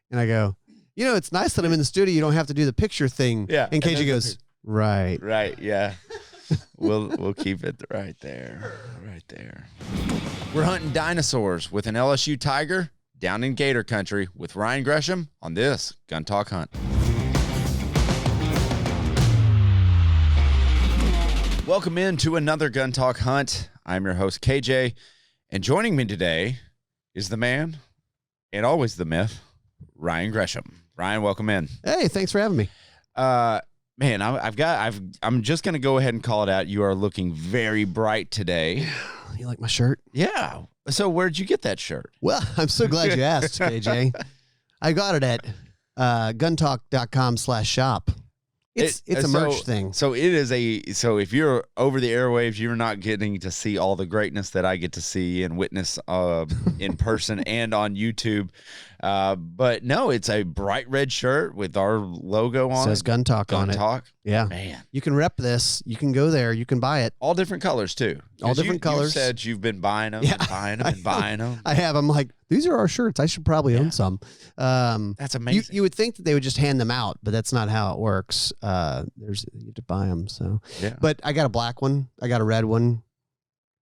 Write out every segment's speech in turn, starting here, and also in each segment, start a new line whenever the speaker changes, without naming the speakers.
And I go, it's nice that I'm in the studio. You don't have to do the picture thing.
Yeah.
And KJ goes, right.
Right. Yeah. We'll keep it right there. Right there. We're hunting dinosaurs with an LSU tiger down in Gator country with Ryan Gresham on this Gun Talk Hunt. Welcome into another Gun Talk Hunt. I'm your host, KJ, and joining me today is the man and always the myth, Ryan Gresham. Ryan, welcome in.
Hey, thanks for having me.
Man, I'm just gonna go ahead and call it out. You are looking very bright today.
You like my shirt?
Yeah. So where'd you get that shirt?
Well, I'm so glad you asked, KJ. I got it at guntalk.com/shop. It's a merch thing.
So it is so if you're over the airwaves, you're not getting to see all the greatness that I get to see and witness in person and on YouTube. But no, it's a bright red shirt with our logo on it.
Says Gun Talk on it.
Gun Talk.
Yeah.
Man.
You can rep this. You can go there. You can buy it.
All different colors too.
All different colors.
You said you've been buying them and buying them and buying them.
I have. I'm like, these are our shirts. I should probably own some.
That's amazing.
You would think that they would just hand them out, but that's not how it works. You have to buy them. So,
yeah.
But I got a black one. I got a red one.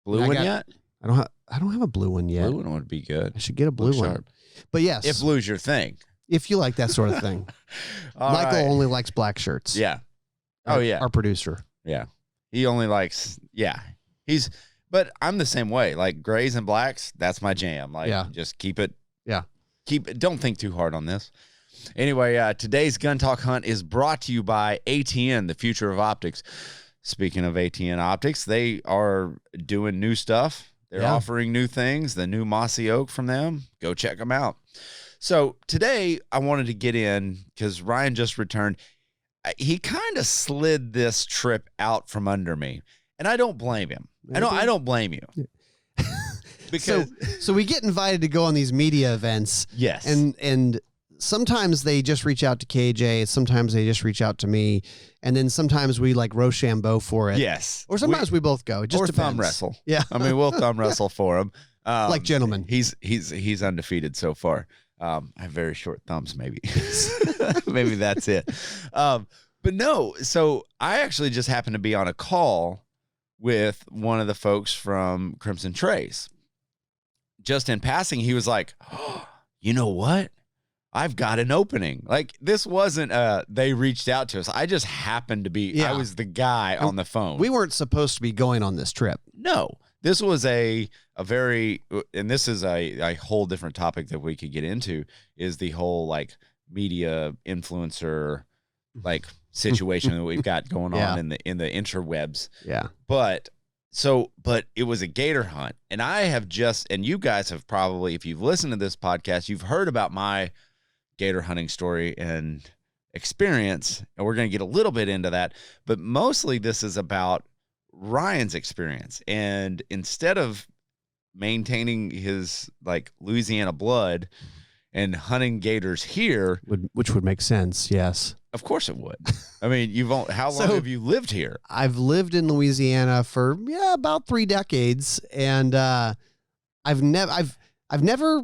Blue one yet?
I don't have a blue one yet.
Blue one would be good.
I should get a blue one.
Sharp.
But yes,
if blue's your thing,
if you like that sort of thing. Michael only likes black shirts.
Yeah. Oh yeah.
Our producer.
Yeah. He only likes. Yeah. But I'm the same way. Like grays and blacks, that's my jam. Like, just keep it.
Yeah.
Don't think too hard on this. Anyway, today's Gun Talk Hunt is brought to you by ATN, the future of optics. Speaking of ATN Optics, they are doing new stuff. They're offering new things. The new Mossy Oak from them. Go check them out. So today I wanted to get in because Ryan just returned. He kind of slid this trip out from under me, and I don't blame him. I don't blame you. Because
so we get invited to go on these media events.
Yes.
And sometimes they just reach out to KJ. Sometimes they just reach out to me. And then sometimes we like Rochambeau for it.
Yes.
Or sometimes we both go. It just depends.
Thumb wrestle.
Yeah.
I mean, we'll thumb wrestle for him.
Like gentlemen.
He's undefeated so far. I have very short thumbs, maybe. Maybe that's it. But no, so I actually just happened to be on a call with one of the folks from Crimson Trace. Just in passing, he was like, oh, you know what? I've got an opening. Like, this wasn't they reached out to us. I just happened to be, I was the guy on the phone.
We weren't supposed to be going on this trip.
No, this was a very, and this is a whole different topic that we could get into, is the whole like media influencer like situation that we've got going on in the interwebs.
Yeah.
But it was a gator hunt, and I have and you guys have probably, if you've listened to this podcast, you've heard about my gator hunting story and experience, and we're going to get a little bit into that, but mostly this is about Ryan's experience. And instead of maintaining his like Louisiana blood and hunting gators here,
which would make sense. Yes, of
course it would. I mean, how long have you lived here?
I've lived in Louisiana for about 3 decades, and I've never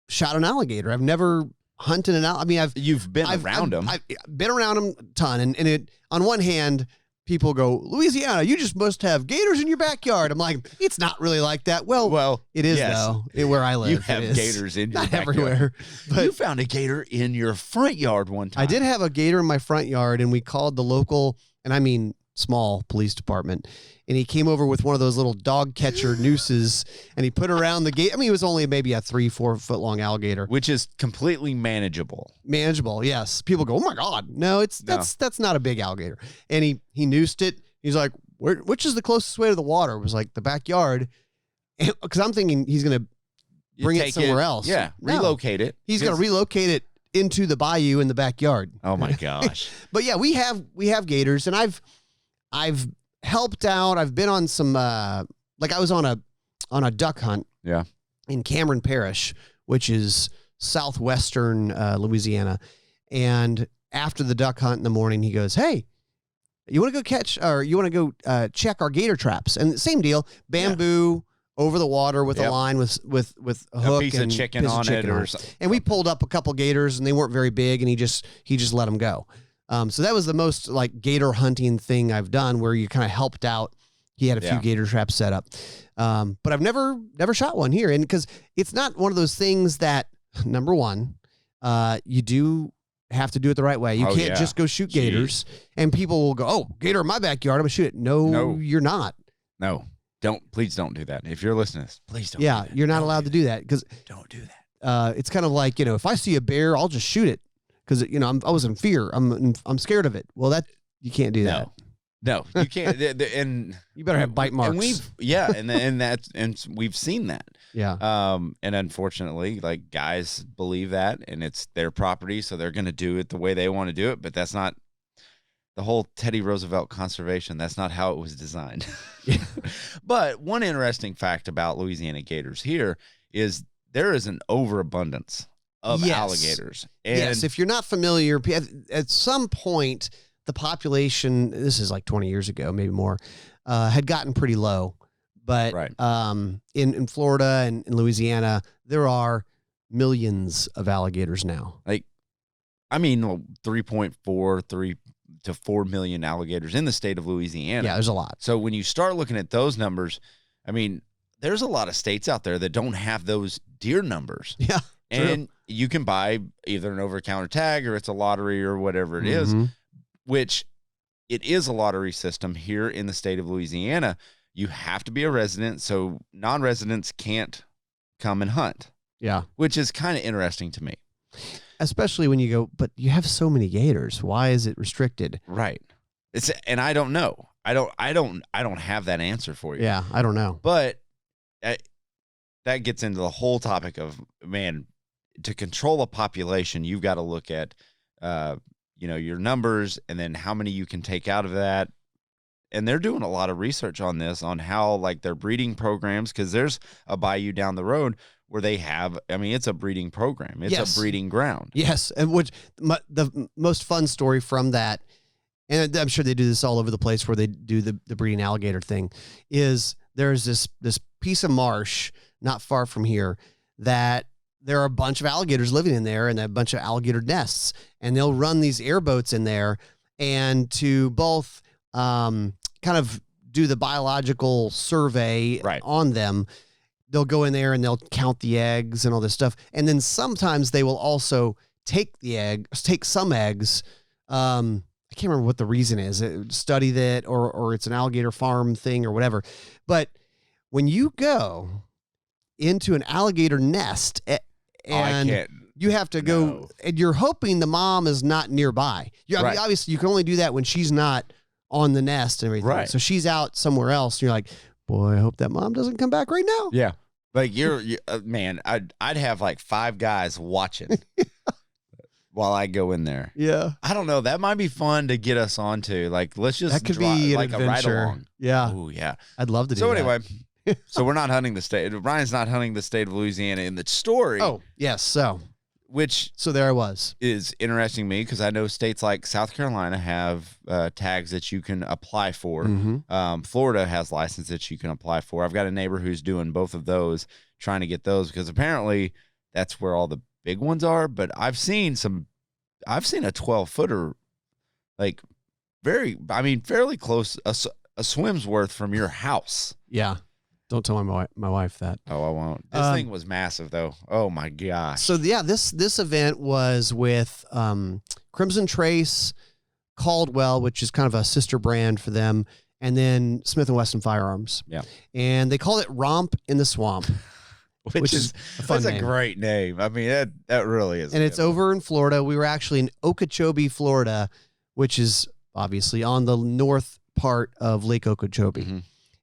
shot an alligator. I've never hunted an alligator. I mean,
you've been around them.
I've been around them a ton, and it, on one hand, people go, Louisiana, you just must have gators in your backyard. I'm like, it's not really like that. Well, it is though. Where I live,
you have gators in your backyard.
Everywhere. But
you found a gator in your front yard one time.
I did have a gator in my front yard, and we called the local, and I mean small, police department, and he came over with one of those little dog catcher nooses, and he put around the gate. I mean, it was only maybe a 3-4 foot long alligator,
which is completely manageable.
Manageable, yes. People go, oh my God, no, that's not a big alligator. And he noosed it. He's like, which is the closest way to the water? It was like the backyard, because I'm thinking he's gonna bring it somewhere else.
Yeah, relocate it.
He's gonna relocate it into the bayou in the backyard.
Oh my gosh!
But yeah, we have gators, and I've helped out. I've been on some like I was on a duck hunt.
Yeah.
In Cameron Parish, which is southwestern Louisiana, and after the duck hunt in the morning, he goes, "Hey, you want to go check our gator traps?" And same deal, bamboo over the water with a line with a hook
piece
and
of chicken on it or something.
And we pulled up a couple gators, and they weren't very big, and he just let them go. So that was the most like gator hunting thing I've done, where you kind of helped out. He had a few gator traps set up, but I've never shot one here, and because it's not one of those things that, number one, you do have to do it the right way. You can't just go shoot gators, and people will go, "Oh, gator in my backyard, I'm gonna shoot it." No, you're not.
No. Please don't do that. If you're listening, please don't.
Yeah, you're not allowed to do that, because
don't do that.
It's kind of like, if I see a bear, I'll just shoot it because I was in fear. I'm scared of it. Well, that you can't do that.
No, you can't. And
you better have bite marks.
And we've seen that.
Yeah.
And unfortunately, like, guys believe that, and it's their property, so they're going to do it the way they want to do it. But that's not the whole Teddy Roosevelt conservation. That's not how it was designed. But one interesting fact about Louisiana gators here is there is an overabundance of alligators. And
yes, if you're not familiar, at some point, the population, this is like 20 years ago, maybe more, had gotten pretty low. But in Florida and in Louisiana, there are millions of alligators now.
3.3 to 4 million alligators in the state of Louisiana.
Yeah, there's a lot.
So when you start looking at those numbers, there's a lot of states out there that don't have those deer numbers.
Yeah.
And you can buy either an over-the-counter tag, or it's a lottery, or whatever it is, which it is a lottery system here in the state of Louisiana. You have to be a resident, so non-residents can't come and hunt.
Yeah.
Which is kind of interesting to me.
Especially when you go, but you have so many gators. Why is it restricted?
Right. And I don't know. I don't have that answer for you.
Yeah, I don't know.
But that gets into the whole topic of, man, to control a population, you've got to look at your numbers, and then how many you can take out of that. And they're doing a lot of research on this, on how, like, their breeding programs, because there's a bayou down the road where they have, it's a breeding program. It's a breeding ground.
Yes. And the most fun story from that, and I'm sure they do this all over the place where they do the breeding alligator thing, is there's this piece of marsh not far from here that there are a bunch of alligators living in there, and a bunch of alligator nests, and they'll run these airboats in there, and to both kind of do the biological survey on them. They'll go in there and they'll count the eggs and all this stuff. And then sometimes they will also take some eggs. I can't remember what the reason is. Study that, or it's an alligator farm thing or whatever. But when you go into an alligator nest and you have to go, and you're hoping the mom is not nearby. Obviously you can only do that when she's not on the nest and everything.
Right.
So she's out somewhere else. And you're like, boy, I hope that mom doesn't come back right now.
Yeah. Like man, I'd have like 5 guys watching while I go in there.
Yeah.
I don't know. That might be fun to get us onto. Like, let's just
that could be
like
an
a ride
adventure.
along.
Yeah.
Oh yeah.
I'd love to do
so
that.
Anyway, so we're not hunting the state. Ryan's not hunting the state of Louisiana in the story.
Oh, yes. So there I was.
Is interesting to me, because I know states like South Carolina have tags that you can apply for.
Mm-hmm.
Florida has license that you can apply for. I've got a neighbor who's doing both of those, trying to get those, because apparently that's where all the big ones are. But I've seen a 12-footer, like fairly close, a swim's worth from your house.
Yeah. Don't tell my wife that.
Oh, I won't. This thing was massive, though. Oh my gosh.
So yeah, this event was with Crimson Trace, Caldwell, which is kind of a sister brand for them, and then Smith & Wesson Firearms.
Yeah.
And they called it Romp in the Swamp, which is a fun name.
A great name. That really is.
And it's over in Florida. We were actually in Okeechobee, Florida, which is obviously on the north part of Lake Okeechobee.
Mm-hmm.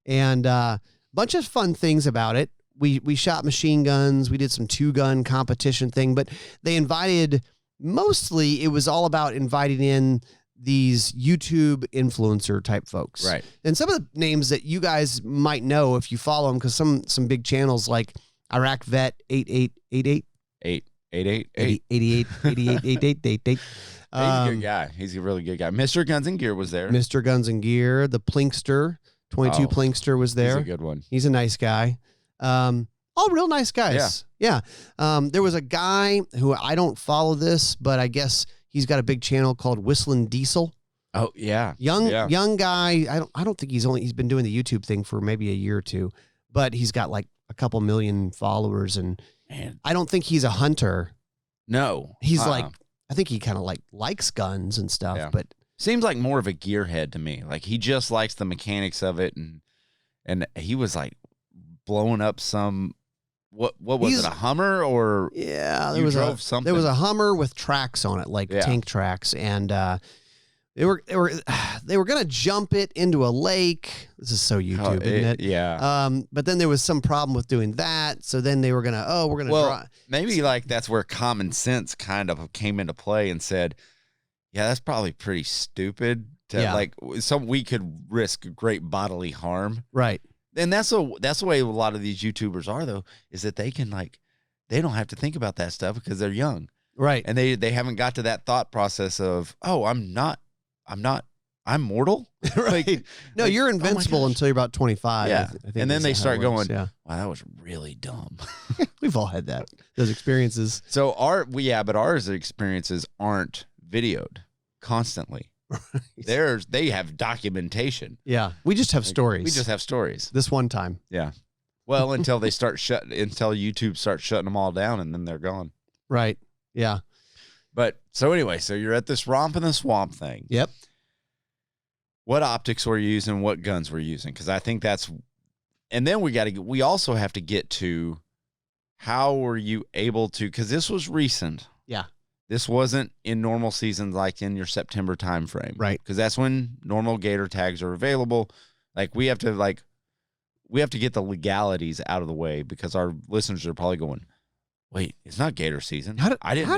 And bunch of fun things about it. We shot machine guns. We did some 2-gun competition thing, but mostly it was all about inviting in these YouTube influencer type folks.
Right.
And some of the names that you guys might know if you follow them, because some big channels like Iraq Vet 8888.
8888. He's a good guy. He's a really good guy. Mr. Guns and Gear was there.
Mr. Guns and Gear, the Plinkster. 22 Plinkster was there.
He's a good one.
He's a nice guy. All real nice guys. Yeah. There was a guy who I don't follow this, but I guess he's got a big channel called Whistling Diesel.
Oh yeah.
Young guy. I don't think he's been doing the YouTube thing for maybe a year or two, but he's got like a couple million followers, and
Man.
I don't think he's a hunter.
No.
He's like, I think he kind of likes guns and stuff, but
seems like more of a gearhead to me. Like he just likes the mechanics of it, and he was like blowing up some. What was it? A Hummer or
there was
something.
There was a Hummer with tracks on it, like tank tracks, and they were gonna jump it into a lake. This is so YouTube, isn't it?
Yeah.
But then there was some problem with doing that, so then they were gonna
maybe like that's where common sense kind of came into play and said, yeah, that's probably pretty stupid to we could risk great bodily harm,
right?
And that's the way a lot of these YouTubers are, though, is that they can they don't have to think about that stuff because they're young,
right?
And they haven't got to that thought process of, oh, I'm mortal,
right? No, you're invincible until you're about 25.
Yeah,
I think
and then they start going,
wow,
that was really dumb.
We've all had those experiences.
So but ours experiences aren't videoed constantly. Right. They have documentation.
Yeah. We just have stories.
We just have stories.
This one time.
Yeah. Well, until YouTube starts shutting them all down, and then they're gone.
Right. Yeah.
But so anyway, so you're at this Romp in the Swamp thing.
Yep.
What optics were you using? What guns were you using? Because I think and then we also have to get to how were you able to, because this was recent.
Yeah.
This wasn't in normal seasons, like in your September timeframe,
right?
Because that's when normal Gator tags are available. Like we have to get the legalities out of the way, because our listeners are probably going, "Wait, it's not Gator season. How did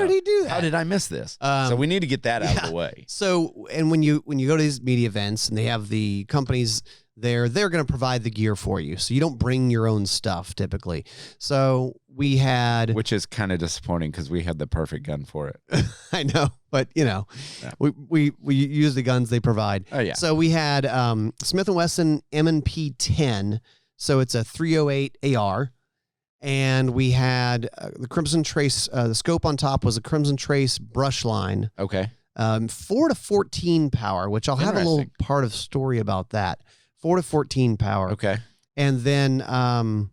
he do that?
How did I miss this?" So we need to get that out of the way.
So, and when you go to these media events and they have the companies there, they're going to provide the gear for you. So you don't bring your own stuff typically. So we had,
which is kind of disappointing because we had the perfect gun for it.
I know, but we use the guns they provide.
Oh yeah.
So we had Smith & Wesson M&P 10. So it's a 308 AR. And we had the Crimson Trace, the scope on top was a Crimson Trace brush line.
Okay.
4 to 14 power, which I'll have a little part of story about that. 4 to 14 power.
Okay.
And then I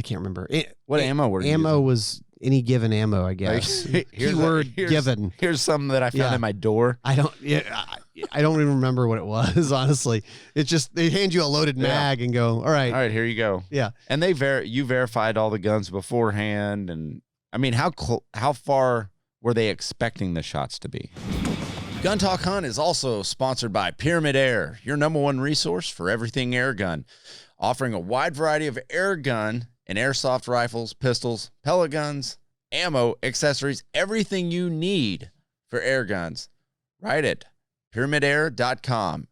can't remember.
What ammo were you
ammo
using?
Was any given ammo, I guess. Keyword given.
Here's some that I found in my door.
I don't even remember what it was, honestly. It's just they hand you a loaded mag and go, all right,
here you go.
Yeah.
And you verified all the guns beforehand, and I mean, how far were they expecting the shots to be? Gun Talk Hunt is also sponsored by Pyramyd Air, your #1 resource for everything air gun, offering a wide variety of air gun and airsoft rifles, pistols, pellet guns, ammo, accessories, everything you need for air guns. Right at pyramydair.com.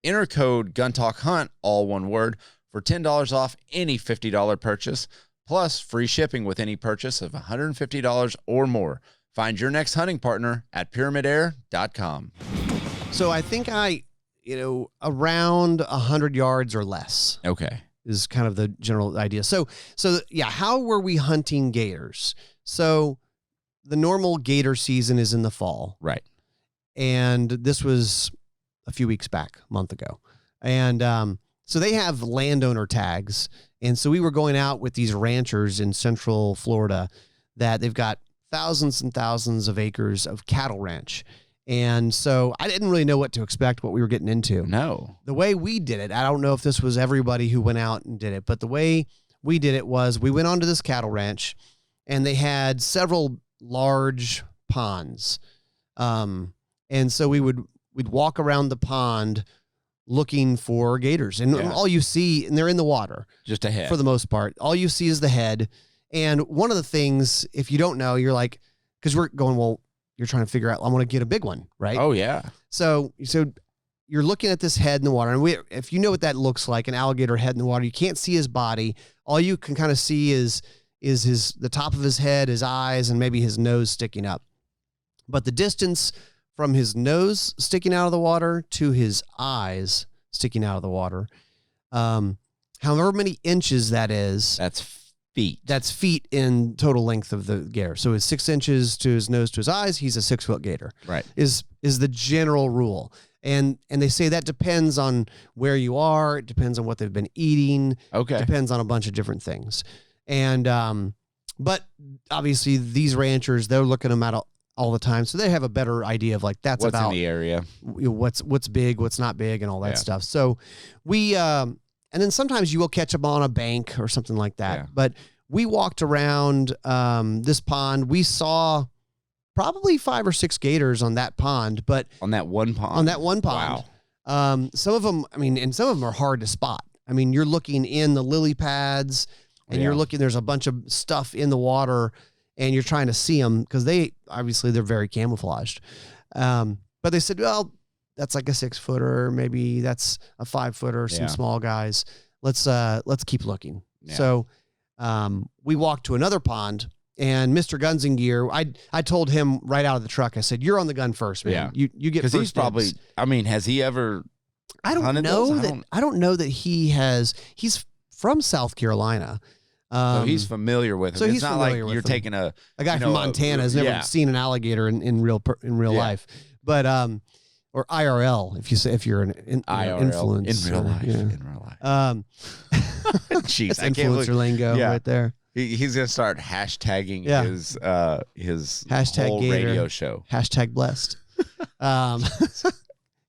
Enter code GunTalkHunt, all one word, for $10 off any $50 purchase, plus free shipping with any purchase of $150 or more. Find your next hunting partner at pyramydair.com.
So I think around 100 yards or less.
Okay.
Is kind of the general idea. So yeah, how were we hunting gators? So the normal gator season is in the fall.
Right.
And this was a few weeks back, a month ago. And so they have landowner tags. And so we were going out with these ranchers in Central Florida that they've got thousands and thousands of acres of cattle ranch. And so I didn't really know what to expect, what we were getting into.
No.
The way we did it, I don't know if this was everybody who went out and did it, but the way we did it was we went onto this cattle ranch and they had several large ponds. And so we'd walk around the pond looking for gators. And all you see, and they're in the water.
Just a head.
For the most part. All you see is the head. And one of the things, if you don't know, you're like, because we're going, well, you're trying to figure out, I want to get a big one, right?
Oh, yeah.
So you're looking at this head in the water. And if you know what that looks like, an alligator head in the water, you can't see his body. All you can kind of see is the top of his head, his eyes, and maybe his nose sticking up. But the distance from his nose sticking out of the water to his eyes sticking out of the water however many inches that is.
That's feet.
That's feet in total length of the gator. So it's 6 inches to his nose to his eyes. He's a 6-foot gator.
Right.
Is the general rule. And they say that depends on where you are. It depends on what they've been eating.
Okay.
Depends on a bunch of different things. And but obviously these ranchers, they're looking them at all the time, so they have a better idea of like that's
what's
about
in the area,
what's big, what's not big, and all that stuff. So we and then sometimes you will catch them on a bank or something like that.
Yeah.
But we walked around this pond. We saw probably 5 or 6 gators on that pond, but
on that one pond.
Wow. Some of them, I mean, and some of them are hard to spot. I mean, you're looking in the lily pads, and you're looking. There's a bunch of stuff in the water, and you're trying to see them because they're very camouflaged. But they said, well, that's like a 6-footer, maybe that's a 5-footer, some small guys. Let's keep looking. Yeah. So we walked to another pond. And Mr. Guns and Gear, I told him right out of the truck, I said, you're on the gun first, man. Yeah. You get first. Because he's probably,
I mean, has he ever
I don't know that he has. He's from South Carolina.
So he's familiar with him.
So
it's not like you're taking a
guy from Montana has never seen an alligator in real life. But or IRL if you're an influencer.
In real life. Yeah. In real life. Jeez,
that's influencer lingo right there.
He's gonna start hashtagging his
hashtag
whole
Gator,
radio show.
Hashtag blessed.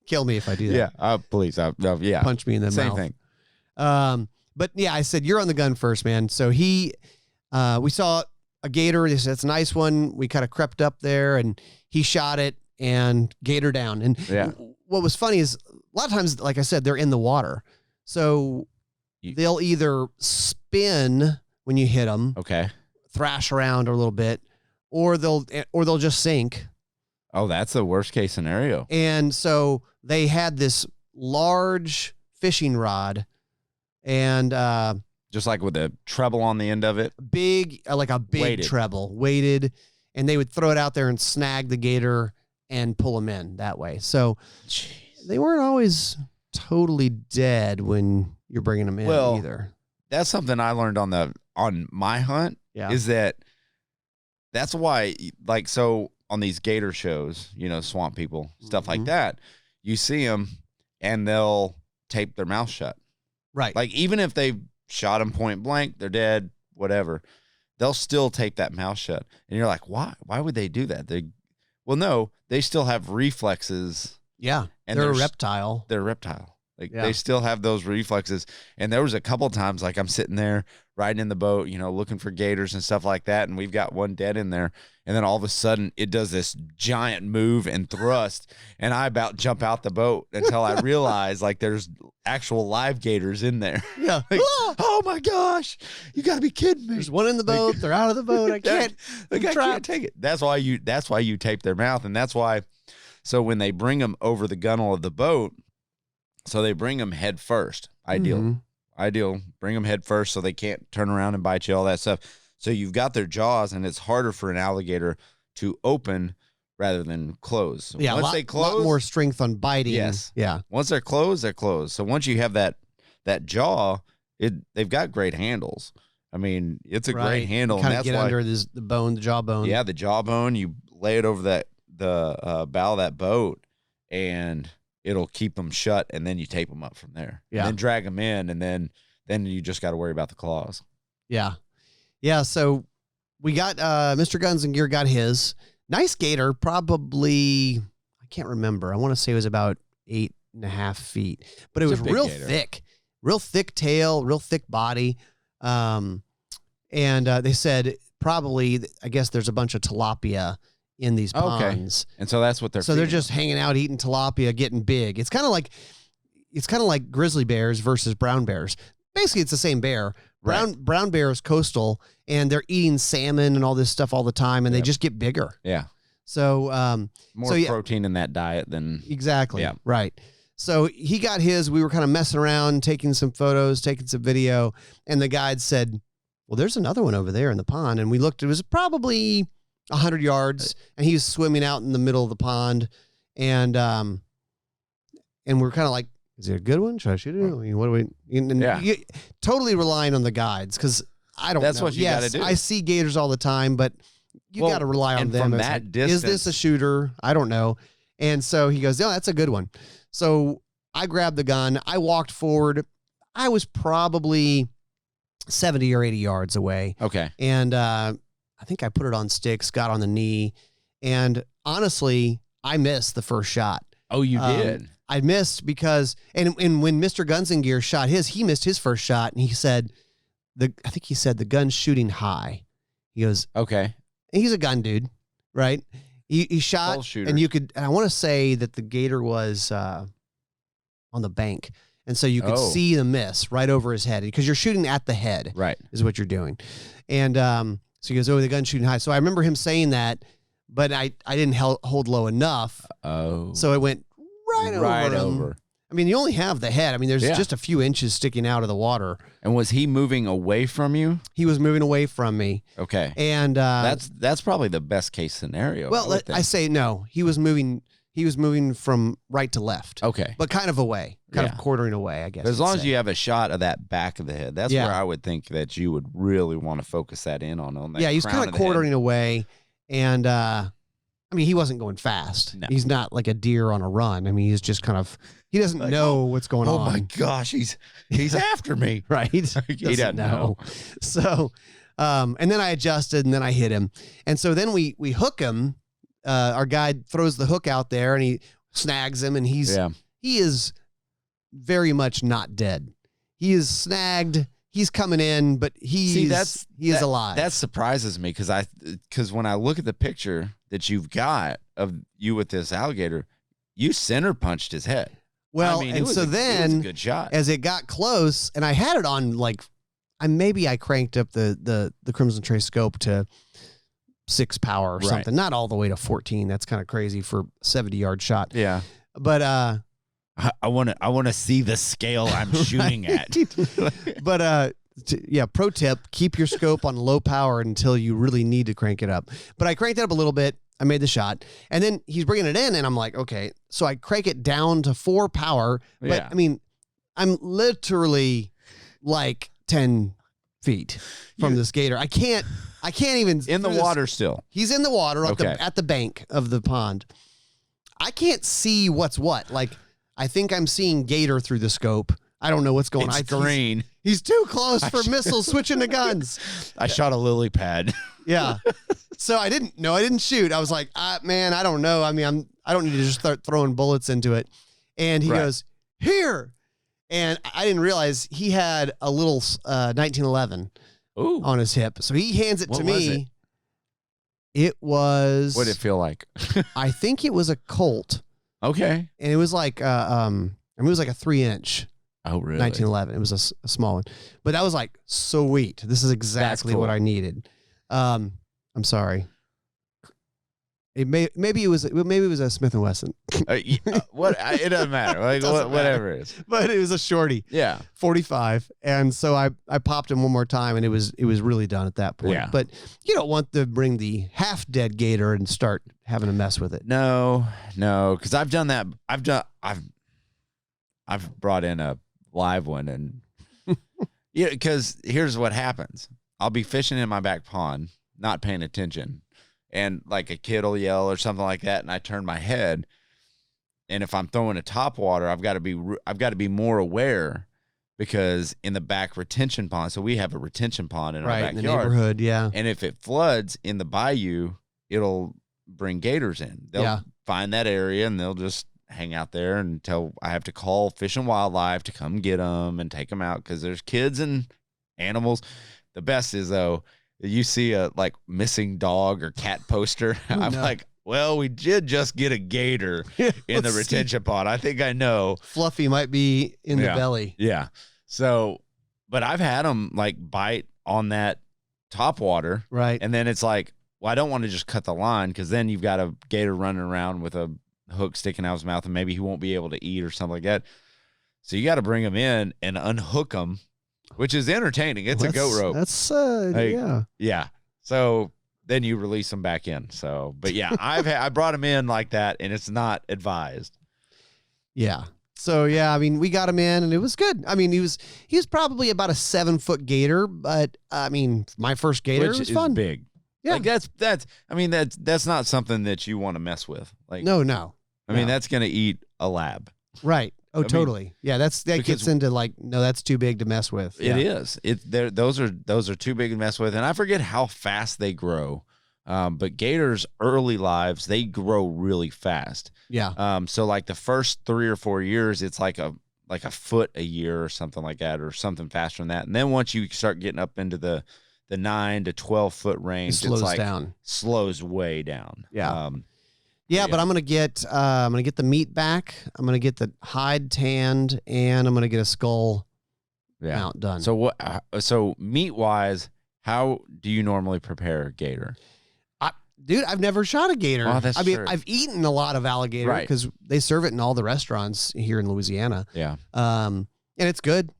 Kill me if I do that.
Yeah, please.
Punch me in the mouth.
Same thing.
But yeah, I said you're on the gun first, man. So we saw a gator. He said it's a nice one. We kind of crept up there and he shot it and gator down. And what was funny is a lot of times, like I said, they're in the water, so they'll either spin when you hit them, thrash around a little bit, or they'll just sink.
Oh, that's the worst case scenario.
And so they had this large fishing rod, and
just like with a treble on the end of it,
like a big treble, weighted, and they would throw it out there and snag the gator and pull them in that way. So they weren't always totally dead when you're bringing them in either.
That's something I learned on my hunt. Is that's why, like, so on these gator shows, swamp people, stuff like that, you see them and they'll tape their mouth shut.
Right.
Like, even if they shot them point blank, they're dead, whatever, they'll still tape that mouth shut. And you're like, why? Why would they do that? No, they still have reflexes.
Yeah. And they're a reptile.
They're a reptile. Like, they still have those reflexes. And there was a couple times, like, I'm sitting there riding in the boat, looking for gators and stuff like that. And we've got one dead in there. And then all of a sudden it does this giant move and thrust. And I about jump out the boat until I realize, like, there's actual live gators in there.
Yeah.
Like, oh my gosh, you got to be kidding me.
There's one in the boat. They're out of the boat. I can't
take it. That's why you tape their mouth. And that's why, so when they bring them over the gunnel of the boat, so they bring them head first. Ideal. Bring them head first so they can't turn around and bite you, all that stuff. So you've got their jaws, and it's harder for an alligator to open rather than close. So
once they close, a lot more strength on biting.
Yes.
Yeah.
Once they're closed, they're closed. So once you have that jaw, they've got great handles. I mean, it's a great handle.
Kind of get under the jawbone.
Yeah, the jawbone. You lay it over the bow of that boat, and it'll keep them shut, and then you tape them up from there. Yeah. And then drag them in, and then you just got to worry about the claws.
Yeah. Yeah, so we got Mr. Guns and Gear got his. Nice gator, probably, I can't remember. I want to say it was about 8.5 feet. But it was real thick. Real thick tail, real thick body. And they said probably, I guess there's a bunch of tilapia in these ponds.
And so that's what they're
So they're just hanging out eating tilapia, getting big. It's kind of like grizzly bears versus brown bears. Basically, it's the same bear. Brown bear is coastal, and they're eating salmon and all this stuff all the time, and they just get bigger.
Yeah.
So
more protein in that diet than
exactly. Yeah. Right. So he got his. We were kind of messing around, taking some photos, taking some video, and the guide said, "Well, there's another one over there in the pond." And we looked. It was probably 100 yards, and he was swimming out in the middle of the pond, and we're kind of like, is it a good one? Should I shoot it? I mean, what do we? And you, totally relying on the guides because I don't.
That's
know.
what you got to do.
I see gators all the time, but you got to rely on them.
From that distance,
is this a shooter? I don't know. And so he goes, "No, that's a good one." So I grabbed the gun. I walked forward. I was probably 70 or 80 yards away.
Okay.
And I think I put it on sticks, got on the knee, and honestly, I missed the first shot.
Oh, you did?
I missed because, and when Mr. Guns and Gear shot his, he missed his first shot, and he said, I think he said the gun's shooting high. He goes,
okay.
He's a gun dude, right? He shot, and you could, and I want to say that the Gator was on the bank. And so you could see the miss right over his head because you're shooting at the head,
right? Is
what you're doing. And so he goes, "Oh, the gun's shooting high." So I remember him saying that, but I didn't hold low enough.
Oh,
so it went right over. I mean, you only have the head. I mean, there's just a few inches sticking out of the water.
And was he moving away from you?
He was moving away from me.
Okay.
And
that's probably the best case scenario.
Well, I say no. He was moving. He was moving from right to left.
Okay.
But kind of away, kind of quartering away, I guess.
But as long as you have a shot of that back of the head, that's where I would think that you would really want to focus that in on that.
Yeah, he's kind of quartering away. And, I mean, he wasn't going fast. No. He's not like a deer on a run. I mean, he's just kind of, he doesn't know what's going on.
Oh my gosh, he's after me.
Right. He doesn't know. So, and then I adjusted and then I hit him. And so then we hook him. Our guide throws the hook out there and he snags him and he is very much not dead. He is snagged. He's coming in, but he is alive.
That surprises me because when I look at the picture that you've got of you with this alligator, you center punched his head.
Well, I mean, and so then
it was a good shot.
As it got close, and I had it on maybe I cranked up the Crimson Trace scope to 6 power or something, not all the way to 14. That's kind of crazy for a 70-yard shot.
Yeah,
but
I want to see the scale I'm shooting at.
But pro tip: keep your scope on low power until you really need to crank it up. But I cranked it up a little bit. I made the shot, and then he's bringing it in, and I'm like, okay. So I crank it down to 4 power. But I mean, I'm literally like 10 feet from this gator. I can't even
in the water still.
He's in the water at the bank of the pond. I can't see what's what. Like, I think I'm seeing gator through the scope. I don't know what's going on.
It's green.
He's too close for missiles switching to guns.
I shot a lily pad.
Yeah. So I didn't shoot. I was like, man, I don't know. I mean, I don't need to just start throwing bullets into it. And he goes, here. And I didn't realize he had a little 1911 on his hip. So he hands it to me. It was.
What did it feel like?
I think it was a Colt.
Okay.
And it was like, it was like a 3-inch.
Oh, really?
1911. It was a small one, but that was like sweet. This is exactly what I needed. I'm sorry. Maybe it was a Smith & Wesson.
What? It doesn't matter. Like whatever it is.
But it was a shorty.
Yeah.
45. And so I popped him one more time and it was really done at that point.
Yeah.
But you don't want to bring the half dead gator and start having a mess with it.
No, because I've done that. I've brought in a live one and because here's what happens. I'll be fishing in my back pond, not paying attention. And like a kid will yell or something like that, and I turn my head. And if I'm throwing a top water, I've got to be more aware because in the back retention pond. So we have a retention pond in our backyard,
in the neighborhood, yeah.
And if it floods in the bayou, it'll bring gators in. They'll find that area and they'll just hang out there until I have to call Fish and Wildlife to come get them and take them out because there's kids and animals. The best is though. You see a missing dog or cat poster. I'm like, well, we did just get a gator in the retention pond. I think I know.
Fluffy might be in the belly.
Yeah. So, but I've had them bite on that top water.
Right.
And then it's like, well, I don't want to just cut the line because then you've got a gator running around with a hook sticking out of his mouth and maybe he won't be able to eat or something like that. So you got to bring them in and unhook them. Which is entertaining. It's a goat rope.
That's
yeah. So then you release them back in. So, but yeah, I brought them in like that, and it's not advised.
Yeah. So yeah, I mean, we got him in, and it was good. I mean, he was probably about a 7-foot gator, but I mean, my first gator
Which
was
is
fun.
big.
Yeah,
Like that's not something that you want to mess with. Like
no.
I mean, that's gonna eat a lab.
Right. Oh,
I mean,
totally. Yeah, that gets into like, no, that's too big to mess with.
It is. Those are too big to mess with, and I forget how fast they grow. But gators' early lives, they grow really fast.
Yeah.
So like the first 3 or 4 years, it's like a foot a year or something like that, or something faster than that. And then once you start getting up into the 9 to 12 foot range,
It slows
it's like
down.
Slows way down.
Yeah. Yeah, but I'm gonna get the meat back. I'm gonna get the hide tanned, and I'm gonna get a skull mount done.
So what? So meat wise, how do you normally prepare gator?
Dude, I've never shot a gator.
Oh, that's true.
I've eaten a lot of alligator because they serve it in all the restaurants here in Louisiana.
Yeah.
And it's good.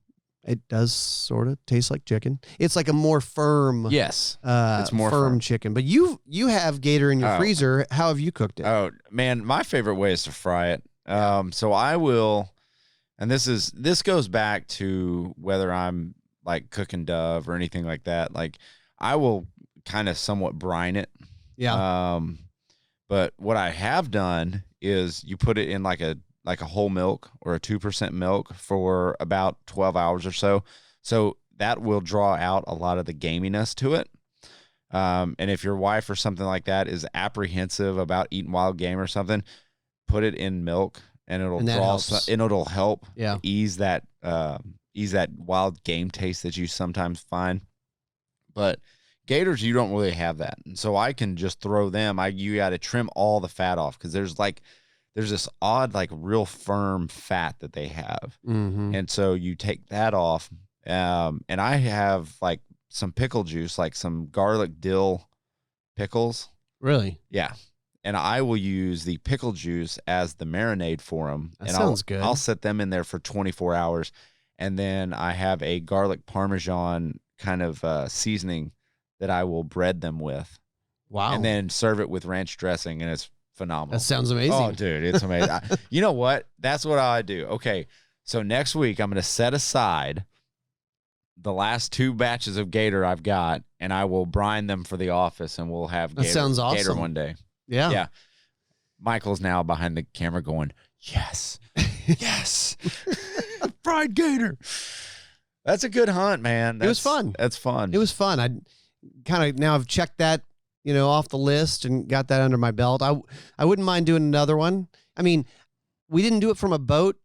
It does sort of taste like chicken. It's like a more firm.
Yes.
It's more firm chicken. But you have gator in your freezer. How have you cooked it?
Oh man, my favorite way is to fry it. So I will, and this goes back to whether I'm like cooking dove or anything like that. Like I will kind of somewhat brine it.
Yeah.
But what I have done is you put it in like a whole milk or a 2% milk for about 12 hours or so. So that will draw out a lot of the gaminess to it. And if your wife or something like that is apprehensive about eating wild game or something, put it in milk and it'll help ease that wild game taste that you sometimes find. But gators, you don't really have that. And so I can just throw them. You got to trim all the fat off because there's this odd, like real firm fat that they have.
Mm-hmm.
And so you take that off. And I have like some pickle juice, like some garlic dill pickles.
Really?
Yeah. And I will use the pickle juice as the marinade for them.
That sounds good.
I'll set them in there for 24 hours. And then I have a garlic Parmesan kind of seasoning that I will bread them with.
Wow.
And then serve it with ranch dressing, and it's phenomenal.
That sounds amazing.
Oh, dude, it's amazing. You know what? That's what I do. Okay, so next week I'm going to set aside the last 2 batches of gator I've got, and I will brine them for the office, and we'll have gator,
sounds awesome.
gator one day.
Yeah.
Yeah. Michael's now behind the camera going, yes, yes, fried gator. That's a good hunt, man.
It was fun.
That's fun.
It was fun. I kind of now I've checked that, off the list and got that under my belt. I wouldn't mind doing another one. I mean, we didn't do it from a boat,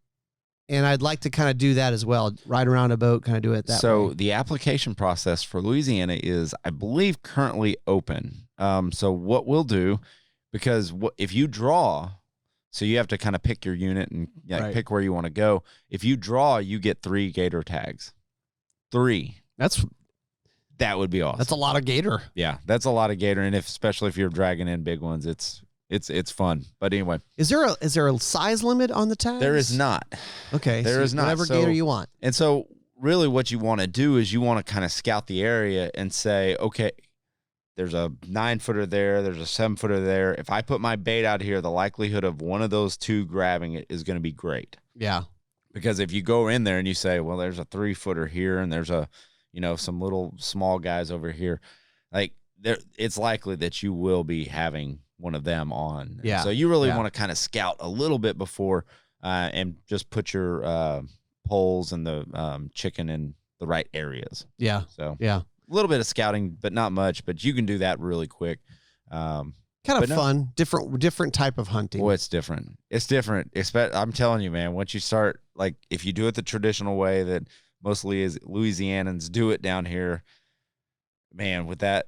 and I'd like to kind of do that as well. Ride around a boat, kind of do it that way.
So the application process for Louisiana is, I believe, currently open. So what we'll do, because if you draw, so you have to kind of pick your unit and pick where you want to go. If you draw, you get 3 gator tags. 3. That would be awesome.
That's a lot of gator.
Yeah, that's a lot of gator, and especially if you're dragging in big ones, it's fun. But anyway,
is there a size limit on the tags?
There is not.
Okay,
there is not.
Whatever gator you want.
And so, really, what you want to do is you want to kind of scout the area and say, okay, there's a 9-footer there, there's a 7-footer there. If I put my bait out here, the likelihood of one of those 2 grabbing it is going to be great.
Yeah.
Because if you go in there and you say, well, there's a 3-footer here, and there's a some little small guys over here, like it's likely that you will be having one of them on.
Yeah.
So you really want to kind of scout a little bit before and just put your poles and the chicken in the right areas.
Yeah.
So a little bit of scouting, but not much, but you can do that really quick.
Kind of fun, different type of hunting.
Well, it's different. It's different. I'm telling you, man, once you start, like if you do it the traditional way that mostly is Louisianans do it down here, man, with that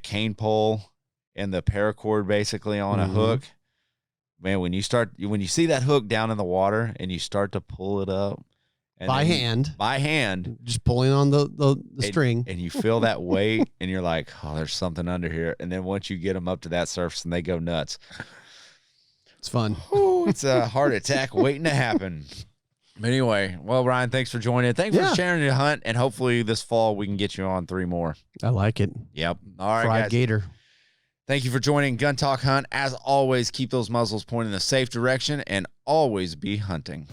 cane pole and the paracord basically on a hook, man, when you see that hook down in the water and you start to pull it up and
by hand,
just
pulling on the string,
and you feel that weight and you're like, oh, there's something under here. And then once you get them up to that surface and they go nuts,
it's fun.
Ooh, it's a heart attack waiting to happen. But anyway, well, Ryan, thanks for joining. Thanks for sharing your hunt, and hopefully this fall we can get you on 3 more.
I like it.
Yep. All right,
fried
guys.
gator.
Thank you for joining Gun Talk Hunt. As always, keep those muzzles pointing in the safe direction and always be hunting.